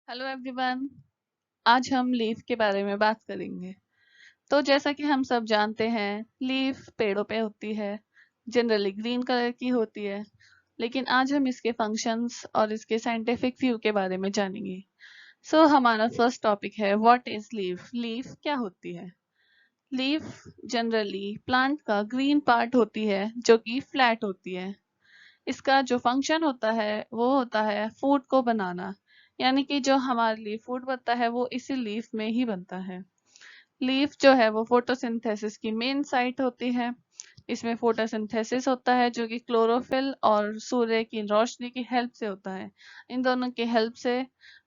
Hello everyone. आज हम leaf के बारे में बात करेंगे। तो जैसा कि हम सब जानते हैं, लीफ पेड़ों पे होती है, जनरली ग्रीन कलर की होती है। लेकिन आज हम इसके फंक्शंस और इसके साइंटिफिक व्यू के बारे में जानेंगे। हमारा फर्स्ट टॉपिक है व्हाट इज लीफ। लीफ क्या होती है? लीफ जनरली प्लांट का ग्रीन पार्ट होती है जो कि फ्लैट होती है। इसका जो फंक्शन होता है वो होता है फूड को बनाना, यानी कि जो हमारे लिए फूड बनता है वो इसी लीफ में ही बनता है। लीफ जो है वो फोटोसिंथेसिस की मेन साइट होती है। इसमें फोटोसिंथेसिस होता है जो कि क्लोरोफिल और सूर्य की रोशनी की हेल्प से होता है। इन दोनों की हेल्प से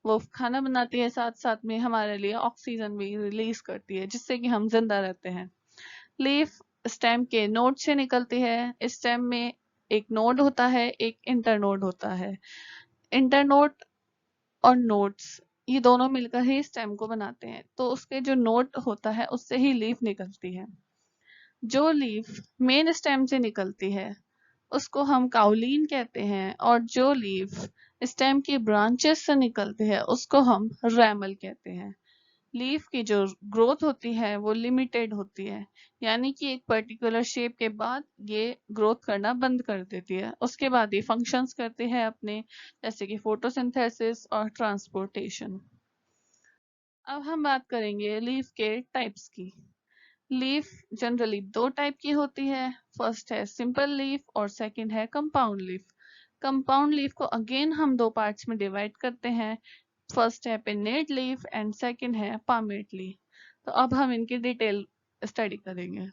वो खाना बनाती है, साथ साथ में हमारे लिए ऑक्सीजन भी रिलीज करती है जिससे कि हम जिंदा रहते हैं। लीफ स्टेम के नोड से निकलती है। स्टेम में एक नोड होता है, एक इंटरनोड होता है। इंटरनोड और नोड्स ये दोनों मिलकर ही स्टेम को बनाते हैं, तो उसके जो नोड होता है उससे ही लीफ निकलती है। जो लीफ मेन स्टेम से निकलती है उसको हम काउलिन कहते हैं, और जो लीफ स्टेम की ब्रांचेस से निकलती है उसको हम रैमल कहते हैं। लीफ की जो ग्रोथ होती है वो लिमिटेड होती है, यानी कि एक पर्टिकुलर शेप के बाद ये ग्रोथ करना बंद कर देती है। उसके बाद ये फंक्शंस करते हैं अपने, जैसे कि फोटोसिंथेसिस और ट्रांसपोर्टेशन। अब हम बात करेंगे लीफ के टाइप्स की। लीफ जनरली दो टाइप की होती है। फर्स्ट है सिंपल लीफ और सेकंड है कंपाउंड लीफ। कंपाउंड लीफ को अगेन हम दो पार्ट्स में डिवाइड करते हैं। फर्स्ट है पिन्नेट लीफ एंड सेकंड है पामेट लीफ। तो अब हम इनकी डिटेल स्टडी करेंगे।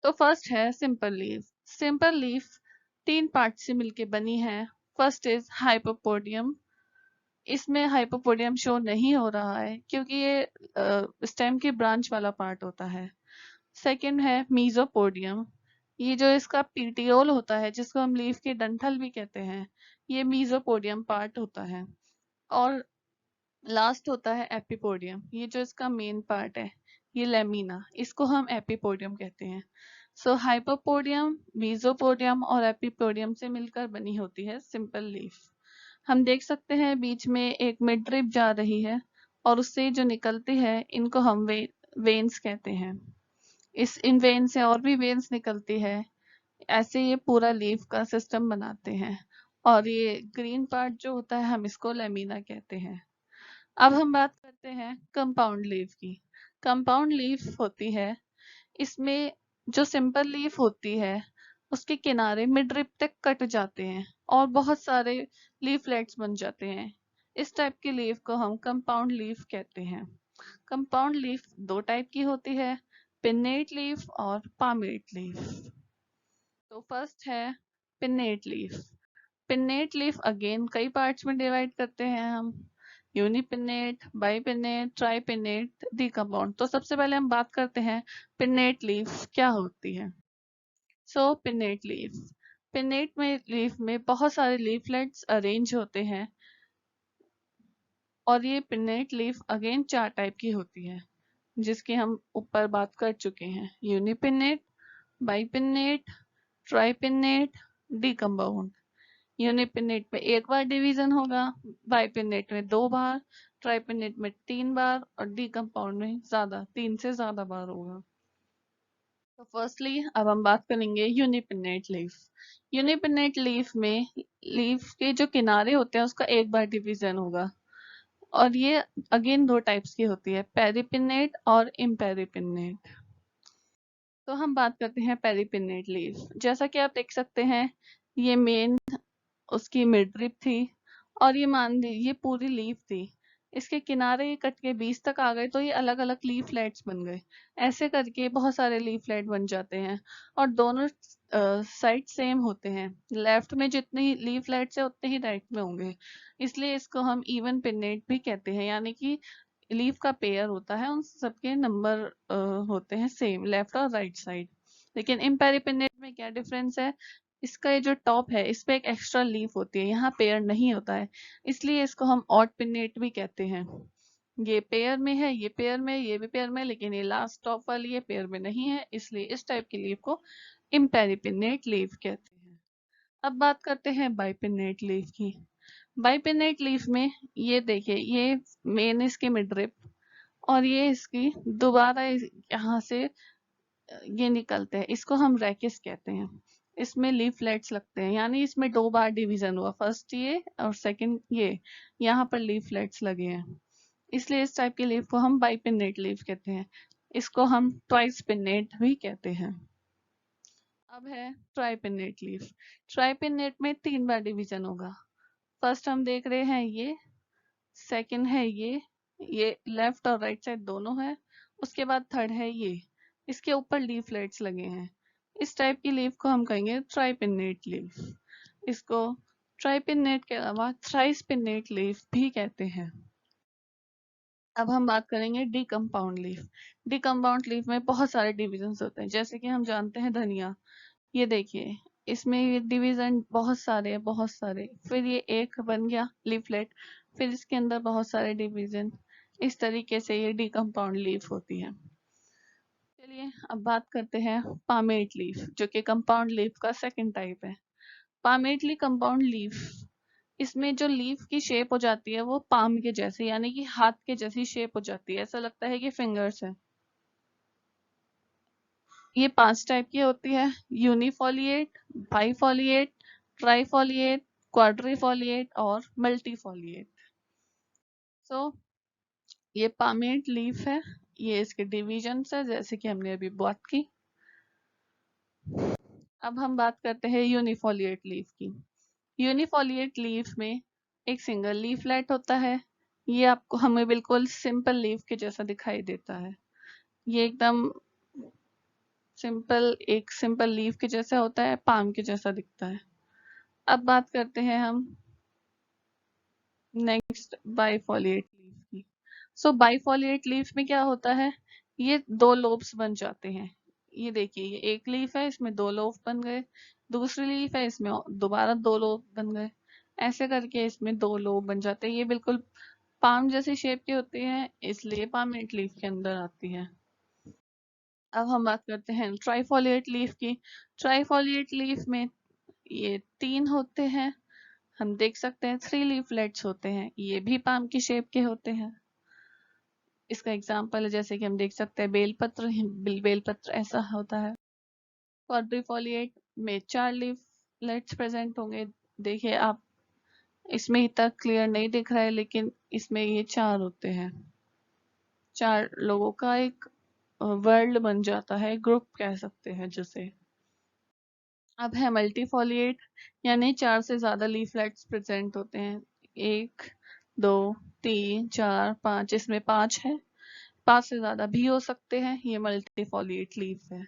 तो फर्स्ट है सिंपल लीफ। सिंपल लीफ तीन पार्ट से मिलके बनी है। First is hypopodium. इसमें हाइपोपोडियम शो नहीं हो रहा है क्योंकि ये स्टेम की ब्रांच वाला पार्ट होता है। सेकंड है मीजोपोडियम। ये जो इसका पीटियोल होता है, जिसको हम लीफ के डंठल भी कहते हैं, ये मीजोपोडियम पार्ट होता है। और लास्ट होता है एपिपोडियम। ये जो इसका मेन पार्ट है, ये लेमिना, इसको हम एपिपोडियम कहते हैं। हाइपोपोडियम, मीजोपोडियम और एपिपोडियम से मिलकर बनी होती है सिंपल लीफ। हम देख सकते हैं बीच में एक मिड रिब जा रही है, और उससे जो निकलती है इनको हम वेन्स कहते हैं। इस इन वेन से और भी वेन्स निकलती है। ऐसे ये पूरा लीफ का सिस्टम बनाते हैं। और ये ग्रीन पार्ट जो होता है हम इसको लेमिना कहते हैं। अब हम बात करते हैं कंपाउंड लीफ की। कंपाउंड लीफ होती है, इसमें जो सिंपल लीफ होती है उसके किनारे मिड रिब तक कट जाते हैं और बहुत सारे लीफलेट्स बन जाते हैं। इस टाइप की लीफ को हम कंपाउंड लीफ कहते हैं। कंपाउंड लीफ दो टाइप की होती है, पिन्नेट लीफ और पामेट लीफ। तो फर्स्ट है pennate leaf. Pennate leaf again कई पार्ट्स में डिवाइड करते हैं हम, यूनिपिन्नेट, बाइपिन्नेट, ट्राइपिन्नेट, डिकम्पाउंड। तो सबसे पहले हम बात करते हैं पिन्नेट लीफ क्या होती है। पिन्नेट लीफ, पिन्नेट में लीफ में बहुत सारे लीफलेट्स अरेंज होते हैं। और ये पिन्नेट लीफ अगेन चार टाइप की होती है, जिसकी हम ऊपर बात कर चुके हैं, यूनिपिन्नेट, बाइपिन्नेट, ट्राइपिन्नेट, डिकम्पाउंड। यूनिपिन्नेट में एक बार डिवीजन होगा, बाइपिन्नेट में दो बार, ट्राइपिन्नेट में तीन बार और डिकम्पाउंड में ज्यादा, तीन से ज्यादा बार होगा। तो फर्स्टली अब हम बात करेंगे यूनिपिन्नेट लीफ। यूनिपिन्नेट लीफ में लीफ के जो किनारे होते हैं उसका एक बार डिवीजन होगा, और ये अगेन दो टाइप्स की होती है, पेरिपिन्नेट और इम्पेरिपिन्नेट। तो हम बात करते हैं पेरिपिन्नेट लीफ। जैसा कि आप देख सकते हैं, ये मेन उसकी मिडरिप थी, और ये मान ली ये पूरी लीफ थी। इसके किनारे ये कट के बीच तक आ गए तो ये अलग अलग लीफलेट्स बन गए। ऐसे करके बहुत सारे लीफलेट बन जाते हैं, और दोनों साइड सेम होते हैं। लेफ्ट में जितनी लीफलेट्स है उतने ही राइट में होंगे, इसलिए इसको हम इवन पिन्नेट भी कहते हैं, यानी कि लीफ का पेयर होता है, उन सबके नंबर होते हैं सेम, लेफ्ट और राइट साइड। लेकिन इम्पेरिपिन्नेट में क्या डिफरेंस है, इसका ये जो टॉप है इस पे एक एक्स्ट्रा लीफ होती है, यहाँ पेयर नहीं होता है, इसलिए इसको हम ऑड पिन्नेट भी कहते हैं। ये पेयर में है, ये पेयर में, ये भी पेयर में, लेकिन ये लास्ट टॉप वाली ये पेयर में नहीं है, इसलिए इस टाइप की लीफ को इम्पेरिपिन्नेट लीफ कहते हैं। अब बात करते हैं बाइपिन्नेट लीफ की। बाइपिन्नेट लीफ में ये देखिए, ये मेन इसकी मिडरिप और ये इसकी दोबारा यहाँ से ये निकलते हैं, इसको हम रैकिस कहते हैं। इसमें लीफलेट्स लगते हैं, यानी इसमें 2 बार डिवीजन हुआ, फर्स्ट ये और सेकंड ये, यहाँ पर लीफलेट्स लगे हैं, इसलिए इस टाइप की लीफ को हम बाइपिन्नेट लीफ कहते हैं। इसको हम ट्वाइस पिन्नेट भी कहते हैं। अब है ट्राइपिन्नेट लीफ। ट्राइपिन्नेट में 3 बार डिवीजन होगा। फर्स्ट हम देख रहे हैं ये, सेकंड है ये लेफ्ट और राइट साइड दोनों है, उसके बाद थर्ड है ये, इसके ऊपर लीफलेट्स लगे हैं। इस टाइप की लीफ को हम कहेंगे ट्राइपिन्नेट लीफ। इसको ट्राइपिन्नेट के अलावा थ्राइस पिन्नेट लीफ भी कहते हैं। अब हम बात करेंगे डीकम्पाउंड लीफ। डीकम्पाउंड लीफ में बहुत सारे डिविजन्स होते हैं, जैसे कि हम जानते हैं धनिया, ये देखिए इसमें डिवीजन बहुत सारे, फिर ये एक बन गया लीफलेट, फिर इसके अंदर बहुत सारे डिवीजन, इस तरीके से ये डीकम्पाउंड लीफ होती है। चलिए अब बात करते हैं पामेट लीफ, जो कि कंपाउंड लीफ का सेकंड टाइप है। पामेटली कंपाउंड लीफ, इसमें जो लीफ की शेप हो जाती है वो पाम के जैसे, यानी कि हाथ के जैसी शेप हो जाती है, ऐसा लगता है कि फिंगर्स है। ये 5 टाइप की होती है, यूनिफोलिएट, बाइफोलिएट, ट्राइफोलिएट, क्वाड्रिफोलिएट और मल्टीफोलिएट। सो ये पामेट लीफ है, ये इसके डिविजन है जैसे कि हमने अभी बात की। अब हम बात करते हैं यूनिफोलिएट लीफ की। यूनिफोलिएट लीफ में एक सिंगल लीफलेट होता है, ये आपको हमें बिल्कुल सिंपल लीफ के जैसा दिखाई देता है, ये एकदम एक सिंपल लीफ के जैसा होता है, पाम के जैसा दिखता है। अब बात करते हैं हम नेक्स्ट बाइफोलिएट लीफ की। सो बाइफोलिएट लीफ में क्या होता है, ये 2 लोब्स बन जाते हैं। ये देखिए, ये एक लीफ है, इसमें 2 लोब बन गए, दूसरी लीफ है, इसमें दोबारा 2 लोब बन गए, ऐसे करके इसमें 2 लोब बन जाते हैं। ये बिल्कुल पाम जैसी शेप के होते हैं, इसलिए पामेट लीफ के अंदर आती है। अब हम बात करते हैं ट्राइफोलिएट लीफ की। ट्राइफोलिएट लीफ में ये 3 होते हैं, हम देख सकते हैं 3 लीफलेट्स होते हैं, ये भी पाम की शेप के होते हैं। इसका एग्जांपल है, जैसे कि हम देख सकते हैं बेलपत्र, बेलपत्र ऐसा होता है। क्वाड्रिफोलिएट में 4 लीफलेट्स प्रेजेंट होंगे, देखिए आप, इसमें इतना क्लियर नहीं दिख रहा है लेकिन इसमें ये 4 होते हैं, 4 लोगों का एक वर्ल्ड बन जाता है, ग्रुप कह सकते हैं जिसे। अब है मल्टीफोलिएट, यानी 4 से ज्यादा लीफलेट्स प्रेजेंट होते हैं, 1 2 3 4 5, इसमें 5 है, 5 से ज्यादा भी हो सकते हैं, ये मल्टीफोलिएट लीफ है।